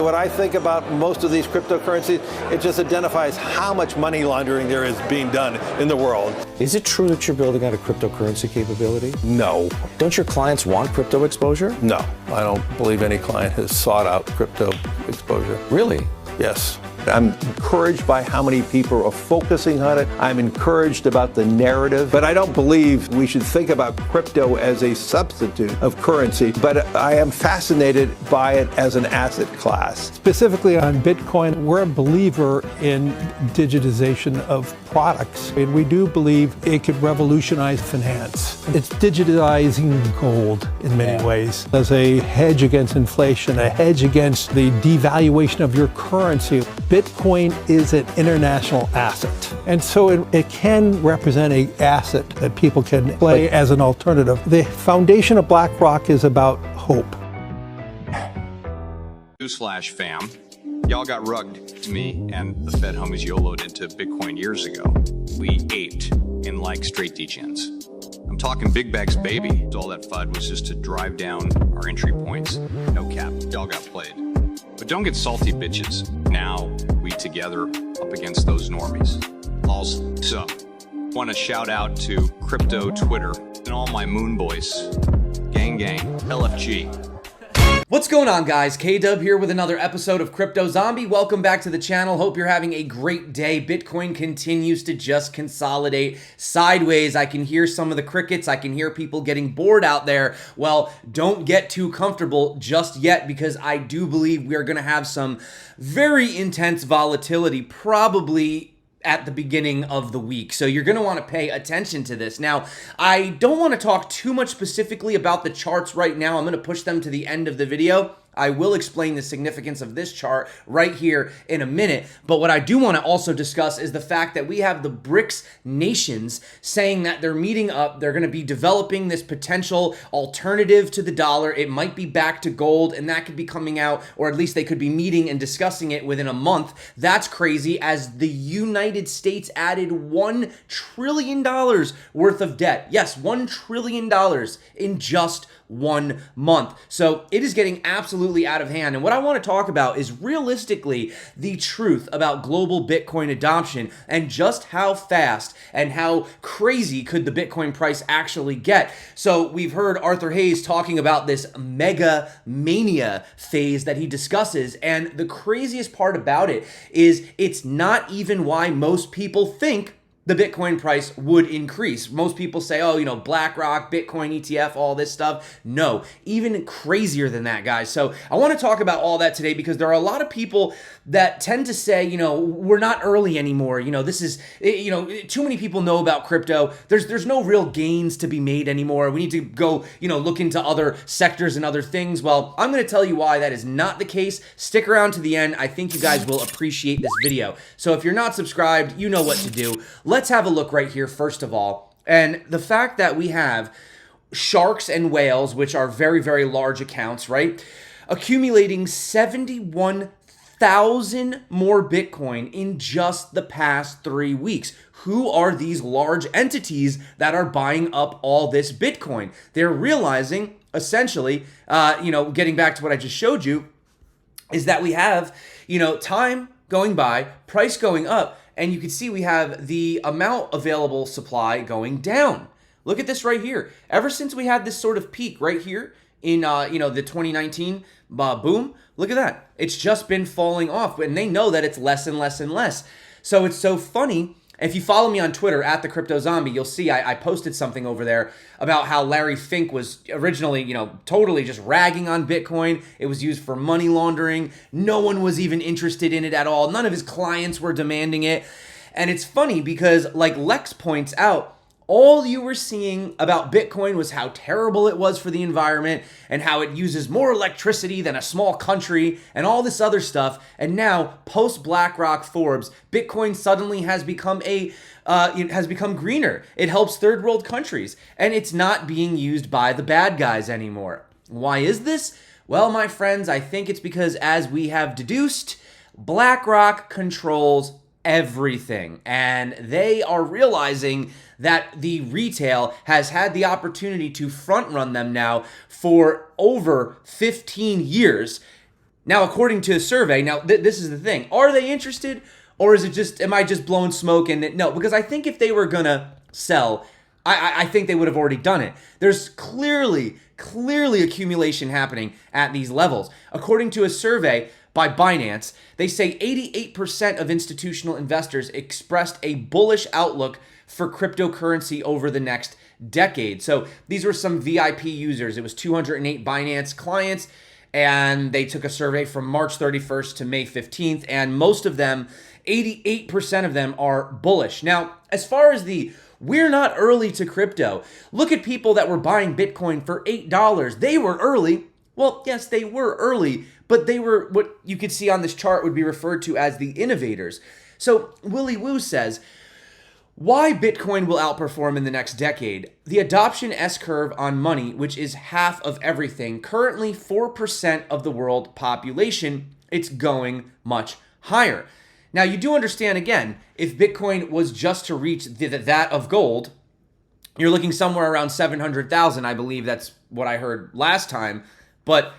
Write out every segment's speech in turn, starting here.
What I think about most of these cryptocurrencies, it just identifies how much money laundering there is being done in the world. Is it true that you're building out a cryptocurrency capability? No. Don't your clients want crypto exposure? No, I don't believe any client has sought out crypto exposure. Really? Yes. I'm encouraged by how many people are focusing on it. I'm encouraged about the narrative, but I don't believe we should think about crypto as a substitute of currency, but I am fascinated by it as an asset class. Specifically on Bitcoin, we're a believer in digitization of products, and we do believe it could revolutionize finance. It's digitizing gold in many ways as a hedge against inflation, a hedge against the devaluation of your currency. Bitcoin is an international asset, and so it can represent an asset that people can play as an alternative. The foundation of BlackRock is about hope. Newsflash, fam. Y'all got rugged to me and the Fed homies YOLO'd into Bitcoin years ago. We aped in like straight degens. I'm talking big bags, baby. All that FUD was just to drive down our entry points. No cap. Y'all got played. But don't get salty, bitches. Now we together up against those normies. Also, want to shout out to crypto Twitter and all my moon boys. Gang, LFG. What's going on, guys? K-Dub here with another episode of Crypto Zombie. Welcome back to the channel. Hope you're having a great day. Bitcoin continues to just consolidate sideways. I can hear some of the crickets. I can hear people getting bored out there. Well, don't get too comfortable just yet, because I do believe we are going to have some very intense volatility, probably at the beginning of the week. So you're going to want to pay attention to this. Now, I don't want to talk too much specifically about the charts right now. I'm going to push them to the end of the video. I will explain the significance of this chart right here in a minute. But what I do want to also discuss is the fact that we have the BRICS nations saying that they're meeting up. They're going to be developing this potential alternative to the dollar. It might be back to gold, and that could be coming out, or at least they could be meeting and discussing it within a month. That's crazy, as the United States added $1 trillion worth of debt. Yes, $1 trillion in just 1 month. So it is getting absolutely out of hand. And what I want to talk about is realistically the truth about global Bitcoin adoption and just how fast and how crazy could the Bitcoin price actually get. So we've heard Arthur Hayes talking about this mega mania phase that he discusses. And the craziest part about it is it's not even why most people think the Bitcoin price would increase. Most people say, oh, you know, BlackRock, Bitcoin ETF, all this stuff. No, even crazier than that, guys. So I want to talk about all that today, because there are a lot of people that tend to say, you know, we're not early anymore. You know, this is, you know, too many people know about crypto. There's no real gains to be made anymore. We need to go, you know, look into other sectors and other things. Well, I'm going to tell you why that is not the case. Stick around to the end. I think you guys will appreciate this video. So if you're not subscribed, you know what to do. Let's have a look right here, first of all. And the fact that we have sharks and whales, which are very, very large accounts, right? Accumulating 71,000 more Bitcoin in just the past 3 weeks. Who are these large entities that are buying up all this Bitcoin? They're realizing, essentially, you know, getting back to what I just showed you, is that we have, you know, time going by, price going up, and you can see we have the amount available supply going down. Look at this right here. Ever since we had this sort of peak right here in, you know, the 2019 boom, look at that. It's just been falling off, and they know that it's less and less and less. So it's so funny. If you follow me on Twitter at the Crypto Zombie, you'll see I posted something over there about how Larry Fink was originally, you know, totally just ragging on Bitcoin. It was used for money laundering. No one was even interested in it at all. None of his clients were demanding it. And it's funny because, like Lex points out, all you were seeing about Bitcoin was how terrible it was for the environment and how it uses more electricity than a small country and all this other stuff. And now, post BlackRock Forbes, Bitcoin suddenly has become it has become greener. It helps third world countries, and it's not being used by the bad guys anymore. Why is this? Well, my friends, I think it's because, as we have deduced, BlackRock controls everything, and they are realizing that the retail has had the opportunity to front run them now for over 15 years. Now, according to a survey, now this is the thing. Are they interested, or is it just, am I just blowing smoke? And no, because I think if they were going to sell, I think they would have already done it. There's clearly accumulation happening at these levels. According to a survey by Binance, they say 88% of institutional investors expressed a bullish outlook for cryptocurrency over the next decade. So these were some VIP users. It was 208 Binance clients, and they took a survey from March 31st to May 15th, and most of them, 88% of them, are bullish. Now, as far as we're not early to crypto, look at people that were buying Bitcoin for $8. They were early. Well, yes, they were early, but they were what you could see on this chart would be referred to as the innovators. So Willy Woo says, why Bitcoin will outperform in the next decade. The adoption S-curve on money, which is half of everything, currently 4% of the world population, it's going much higher. Now, you do understand, again, if Bitcoin was just to reach that of gold, you're looking somewhere around 700,000. I believe that's what I heard last time. But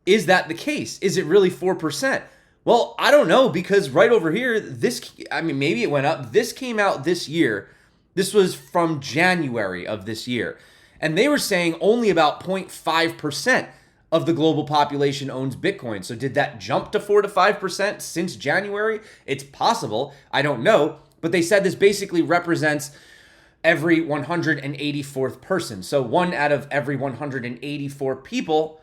is that the case? Is it really 4%? Well, I don't know, because right over here, maybe it went up. This came out this year. This was from January of this year. And they were saying only about 0.5% of the global population owns Bitcoin. So did that jump to 4 to 5% since January? It's possible. I don't know. But they said this basically represents every 184th person. So 1 out of every 184 people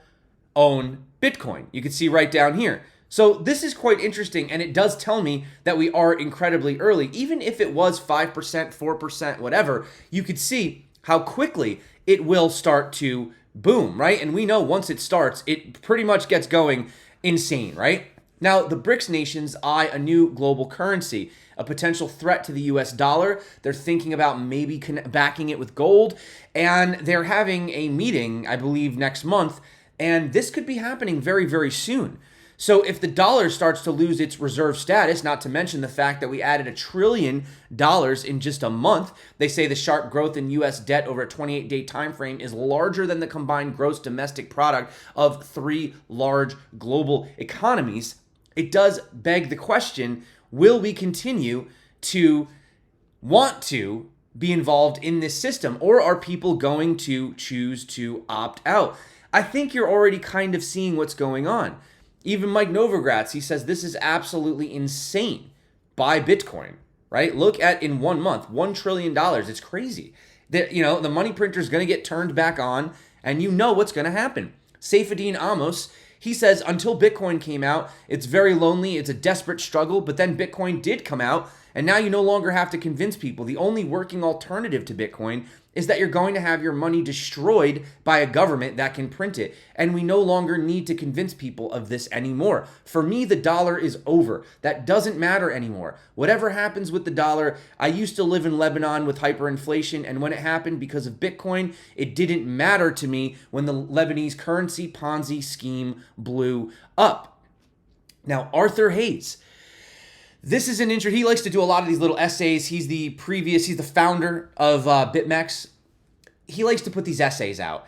own Bitcoin. You can see right down here. So this is quite interesting, and it does tell me that we are incredibly early. Even if it was 5%, 4%, whatever, you could see how quickly it will start to boom, right? And we know once it starts, it pretty much gets going insane, right? Now, the BRICS nations eye a new global currency, a potential threat to the US dollar. They're thinking about maybe backing it with gold, and they're having a meeting, I believe, next month, and this could be happening very, very soon. So if the dollar starts to lose its reserve status, not to mention the fact that we added $1 trillion in just a month, they say the sharp growth in U.S. debt over a 28-day time frame is larger than the combined gross domestic product of 3 large global economies. It does beg the question, will we continue to want to be involved in this system, or are people going to choose to opt out? I think you're already kind of seeing what's going on. Even Mike Novogratz, he says this is absolutely insane. Buy Bitcoin, right? Look at in 1 month, $1 trillion. It's crazy. The money printer is going to get turned back on, and you know what's going to happen. Saifedean Amos, he says until Bitcoin came out, it's very lonely. It's a desperate struggle, but then Bitcoin did come out, and now you no longer have to convince people. The only working alternative to Bitcoin is that you're going to have your money destroyed by a government that can print it. And we no longer need to convince people of this anymore. For me, the dollar is over. That doesn't matter anymore. Whatever happens with the dollar, I used to live in Lebanon with hyperinflation, and when it happened because of Bitcoin, it didn't matter to me when the Lebanese currency Ponzi scheme blew up. Now, Arthur Hayes. This is an he likes to do a lot of these little essays. He's the founder of BitMEX. He likes to put these essays out.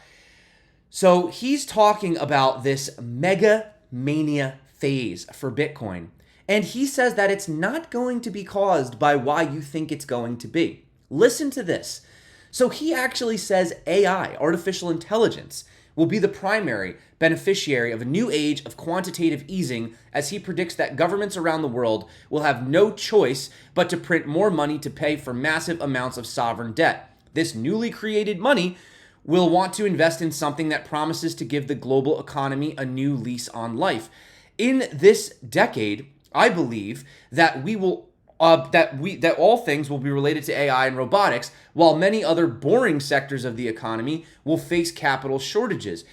So he's talking about this mega mania phase for Bitcoin. And he says that it's not going to be caused by why you think it's going to be. Listen to this. So he actually says AI, artificial intelligence, will be the primary beneficiary of a new age of quantitative easing, as he predicts that governments around the world will have no choice but to print more money to pay for massive amounts of sovereign debt. This newly created money will want to invest in something that promises to give the global economy a new lease on life. In this decade, I believe that we will that all things will be related to AI and robotics, while many other boring sectors of the economy will face capital shortages.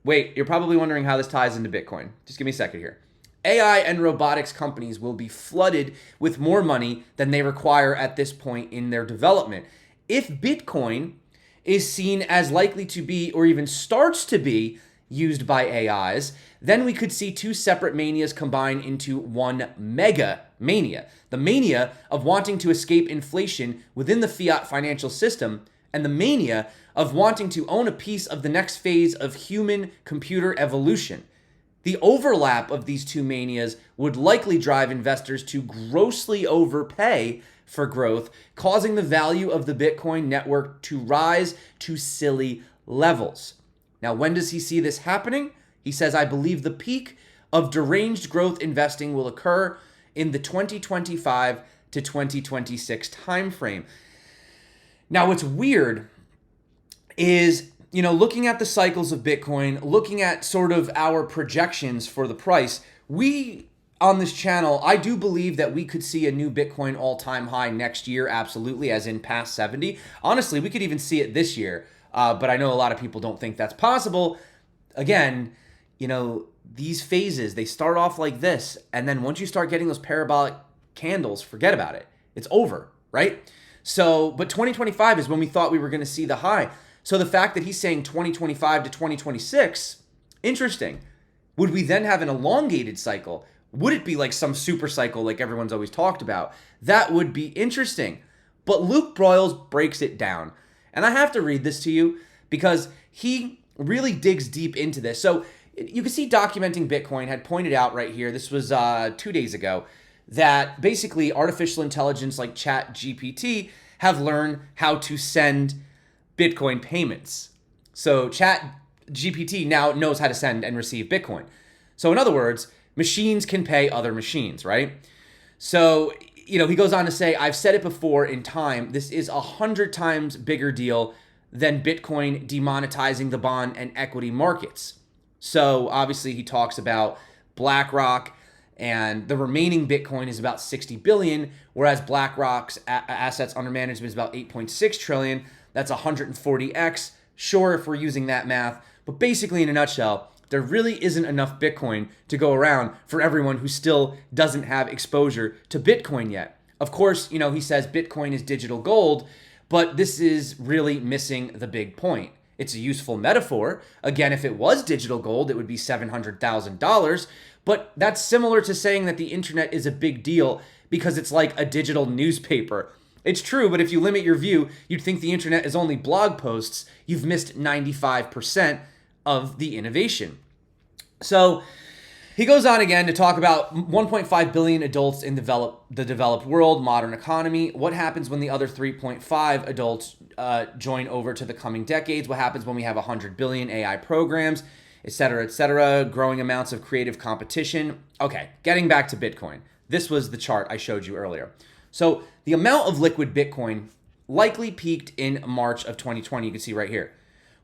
Wait, you're probably wondering how this ties into Bitcoin. Just give me a second here. AI and robotics companies will be flooded with more money than they require at this point in their development. If Bitcoin is seen as likely to be, or even starts to be, used by AIs, then we could see 2 separate manias combine into one mega mania. The mania of wanting to escape inflation within the fiat financial system, and the mania of wanting to own a piece of the next phase of human computer evolution. The overlap of these two manias would likely drive investors to grossly overpay for growth, causing the value of the Bitcoin network to rise to silly levels. Now, when does he see this happening? He says, I believe the peak of deranged growth investing will occur in the 2025 to 2026 timeframe. Now, what's weird is, looking at the cycles of Bitcoin, looking at sort of our projections for the price, we on this channel, I do believe that we could see a new Bitcoin all-time high next year, absolutely, as in past 70. Honestly, we could even see it this year, but I know a lot of people don't think that's possible. Again, these phases, they start off like this, and then once you start getting those parabolic candles, forget about it. It's over, right? So, but 2025 is when we thought we were going to see the high. So the fact that he's saying 2025 to 2026, interesting. Would we then have an elongated cycle? Would it be like some super cycle like everyone's always talked about? That would be interesting. But Luke Broyles breaks it down. And I have to read this to you because he really digs deep into this. So you can see Documenting Bitcoin had pointed out right here, this was 2 days ago, that basically artificial intelligence like ChatGPT have learned how to send Bitcoin payments. So ChatGPT now knows how to send and receive Bitcoin. So in other words, machines can pay other machines, right? So, he goes on to say, I've said it before in time, this is 100 times bigger deal than Bitcoin demonetizing the bond and equity markets. So obviously he talks about BlackRock, and the remaining Bitcoin is about 60 billion, whereas BlackRock's assets under management is about 8.6 trillion. That's 140x. Sure, if we're using that math, but basically in a nutshell, there really isn't enough Bitcoin to go around for everyone who still doesn't have exposure to Bitcoin yet. Of course, he says Bitcoin is digital gold, but this is really missing the big point. It's a useful metaphor. Again, if it was digital gold, it would be $700,000, but that's similar to saying that the internet is a big deal because it's like a digital newspaper. It's true, but if you limit your view, you'd think the internet is only blog posts. You've missed 95% of the innovation. So he goes on again to talk about 1.5 billion adults in the developed world, modern economy. What happens when the other 3.5 adults join over to the coming decades? What happens when we have 100 billion AI programs, et cetera, growing amounts of creative competition? Okay, getting back to Bitcoin. This was the chart I showed you earlier. So the amount of liquid Bitcoin likely peaked in March of 2020. You can see right here.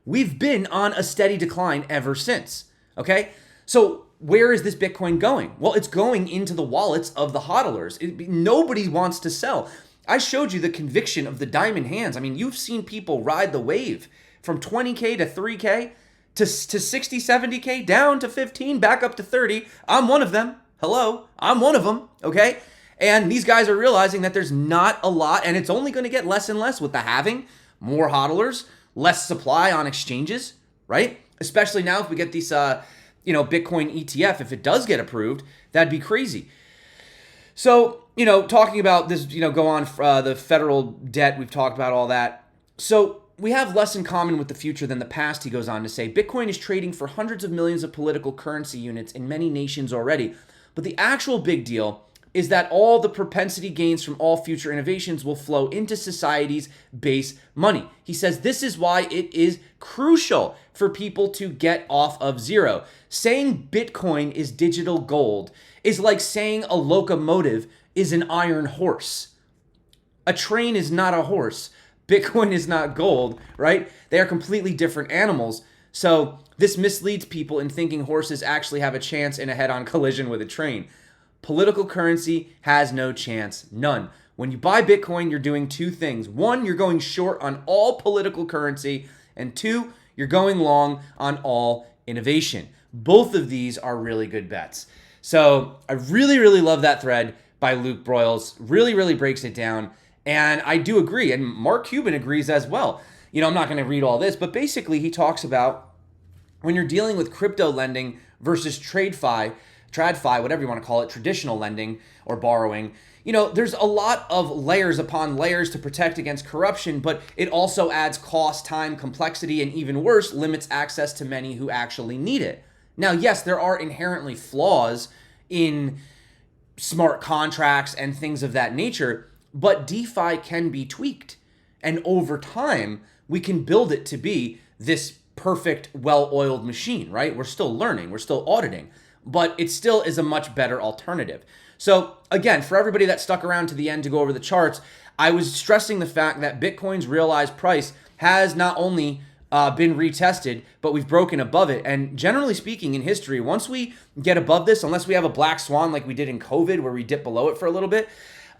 We've been on a steady decline ever since, okay? So where is this Bitcoin going? Well, it's going into the wallets of the hodlers. Nobody wants to sell. I showed you the conviction of the diamond hands. I mean, you've seen people ride the wave from 20K to 3K to 60, 70K, down to 15, back up to 30. I'm one of them. Hello, I'm one of them, okay? And these guys are realizing that there's not a lot, and it's only going to get less and less with the halving, more hodlers, less supply on exchanges, right? Especially now if we get these, Bitcoin ETF, if it does get approved, that'd be crazy. So, talking about this, go on the federal debt, we've talked about all that. So we have less in common with the future than the past, he goes on to say. Bitcoin is trading for hundreds of millions of political currency units in many nations already. But the actual big deal is that all the propensity gains from all future innovations will flow into society's base money. He says this is why it is crucial for people to get off of zero. Saying Bitcoin is digital gold is like saying a locomotive is an iron horse. A train is not a horse. Bitcoin is not gold, right? They are completely different animals. So this misleads people in thinking horses actually have a chance in a head-on collision with a train. Political currency has no chance, none. When you buy Bitcoin, you're doing two things. One, you're going short on all political currency, and two, you're going long on all innovation. Both of these are really good bets. So I really, really love that thread by Luke Broyles. Really, really breaks it down. And I do agree, and Mark Cuban agrees as well. I'm not going to read all this, but basically he talks about when you're dealing with crypto lending versus TradFi, whatever you want to call it, traditional lending or borrowing, there's a lot of layers upon layers to protect against corruption, but it also adds cost, time, complexity, and even worse, limits access to many who actually need it. Now, yes, there are inherently flaws in smart contracts and things of that nature, but DeFi can be tweaked. And over time, we can build it to be this perfect, well-oiled machine, right? We're still learning, we're still auditing, but it still is a much better alternative. So again, for everybody that stuck around to the end to go over the charts, I was stressing the fact that Bitcoin's realized price has not only been retested, but we've broken above it. And generally speaking, in history, once we get above this, unless we have a black swan like we did in COVID, where we dip below it for a little bit,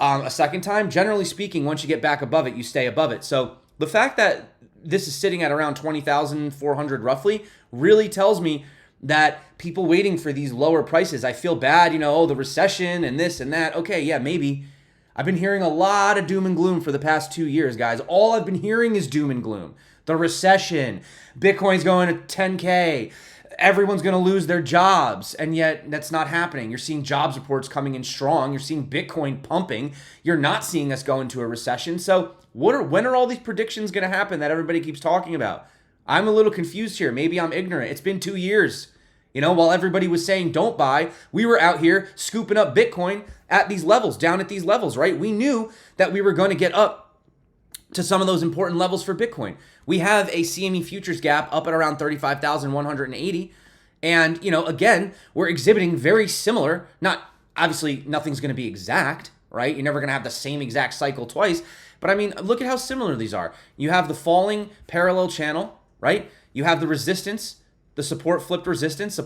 a second time, generally speaking, once you get back above it, you stay above it. So the fact that this is sitting at around 20,400 roughly really tells me that people waiting for these lower prices, I feel bad, oh, the recession and this and that. Okay, yeah, maybe. I've been hearing a lot of doom and gloom for the past 2 years, guys. All I've been hearing is doom and gloom. The recession, Bitcoin's going to 10K, everyone's going to lose their jobs, and yet that's not happening. You're seeing jobs reports coming in strong. You're seeing Bitcoin pumping. You're not seeing us go into a recession. So when are all these predictions going to happen that everybody keeps talking about? I'm a little confused here. Maybe I'm ignorant. It's been 2 years. While everybody was saying don't buy, we were out here scooping up Bitcoin at these levels, down at these levels, right? We knew that we were going to get up to some of those important levels for Bitcoin. We have a CME futures gap up at around 35,180. And, again, we're exhibiting very similar, obviously nothing's going to be exact, right? You're never going to have the same exact cycle twice. But I mean, look at how similar these are. You have the falling parallel channel, right? You have the resistance, the support flipped resistance,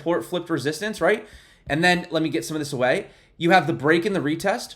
right? And then let me get some of this away. You have the break and the retest,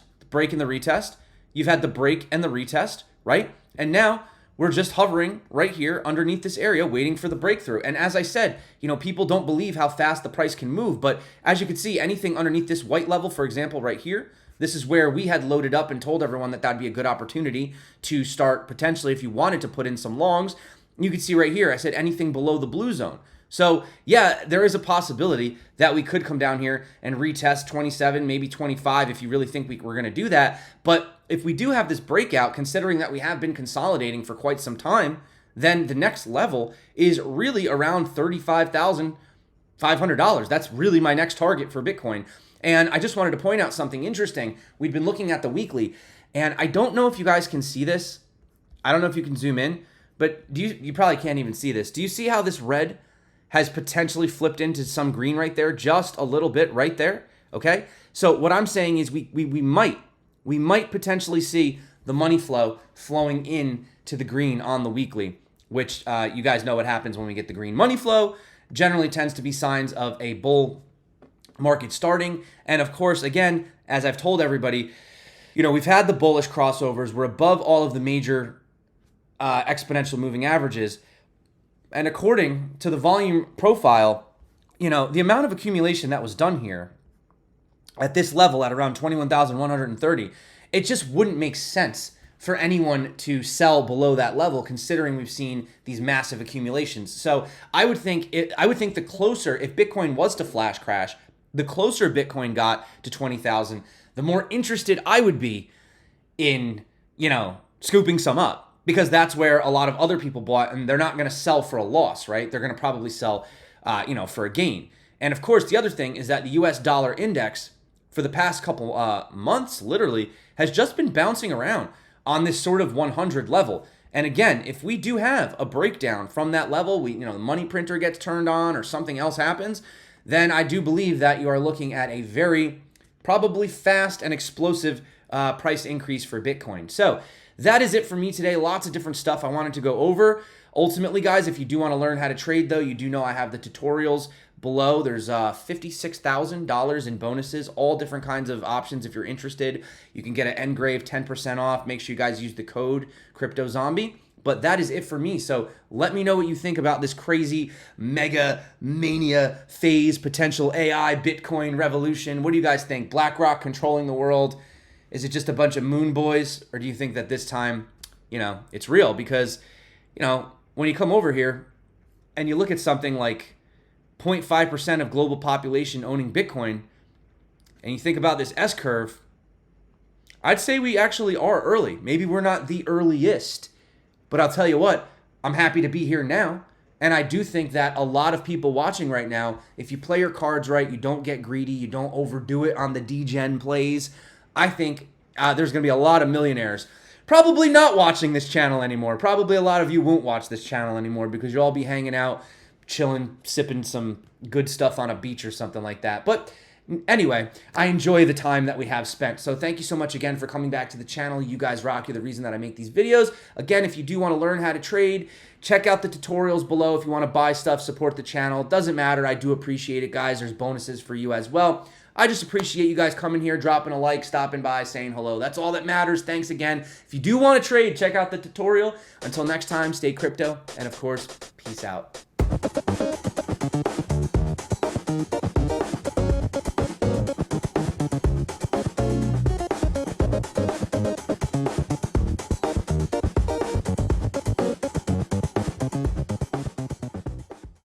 You've had the break and the retest, right? And now we're just hovering right here underneath this area waiting for the breakthrough. And as I said, people don't believe how fast the price can move. But as you can see, anything underneath this white level, for example, right here, this is where we had loaded up and told everyone that that'd be a good opportunity to start potentially if you wanted to put in some longs. You can see right here, I said anything below the blue zone. So yeah, there is a possibility that we could come down here and retest 27, maybe 25 if you really think we're going to do that. But if we do have this breakout, considering that we have been consolidating for quite some time, then the next level is really around $35,500. That's really my next target for Bitcoin. And I just wanted to point out something interesting. We've been looking at the weekly, and I don't know if you guys can see this. I don't know if you can zoom in, but you probably can't even see this. Do you see how this red has potentially flipped into some green right there, just a little bit right there? Okay, so what I'm saying is we might potentially see the money flow flowing in to the green on the weekly, which you guys know what happens when we get the green money flow. Generally tends to be signs of a bull market starting. And of course, again, as I've told everybody, we've had the bullish crossovers. We're above all of the major exponential moving averages. And according to the volume profile, the amount of accumulation that was done here at this level at around 21,130, it just wouldn't make sense for anyone to sell below that level, considering we've seen these massive accumulations. So I would think the closer, if Bitcoin was to flash crash, the closer Bitcoin got to 20,000, the more interested I would be in, scooping some up. Because that's where a lot of other people bought, and they're not going to sell for a loss, right? They're going to probably sell, for a gain. And of course, the other thing is that the US dollar index for the past couple months, literally, has just been bouncing around on this sort of 100 level. And again, if we do have a breakdown from that level, the money printer gets turned on or something else happens, then I do believe that you are looking at a very probably fast and explosive price increase for Bitcoin. So that is it for me today. Lots of different stuff I wanted to go over. Ultimately, guys, if you do want to learn how to trade, though, you do know I have the tutorials below. There's $56,000 in bonuses, all different kinds of options. If you're interested, you can get an engrave 10% off. Make sure you guys use the code CryptoZombie. But that is it for me. So let me know what you think about this crazy mega mania phase, potential AI, Bitcoin revolution. What do you guys think? BlackRock controlling the world? Is it just a bunch of moon boys? Or do you think that this time, it's real? Because, when you come over here and you look at something like 0.5% of global population owning Bitcoin, and you think about this S-curve, I'd say we actually are early. Maybe we're not the earliest, but I'll tell you what, I'm happy to be here now. And I do think that a lot of people watching right now, if you play your cards right, you don't get greedy, you don't overdo it on the degen plays, I think there's going to be a lot of millionaires probably not watching this channel anymore. Probably a lot of you won't watch this channel anymore because you'll all be hanging out, chilling, sipping some good stuff on a beach or something like that. But anyway, I enjoy the time that we have spent. So thank you so much again for coming back to the channel. You guys rock. You're the reason that I make these videos. Again, if you do want to learn how to trade, check out the tutorials below. If you want to buy stuff, support the channel. It doesn't matter. I do appreciate it, guys. There's bonuses for you as well. I just appreciate you guys coming here, dropping a like, stopping by, saying hello. That's all that matters. Thanks again. If you do want to trade, check out the tutorial. Until next time, stay crypto. And of course, peace out.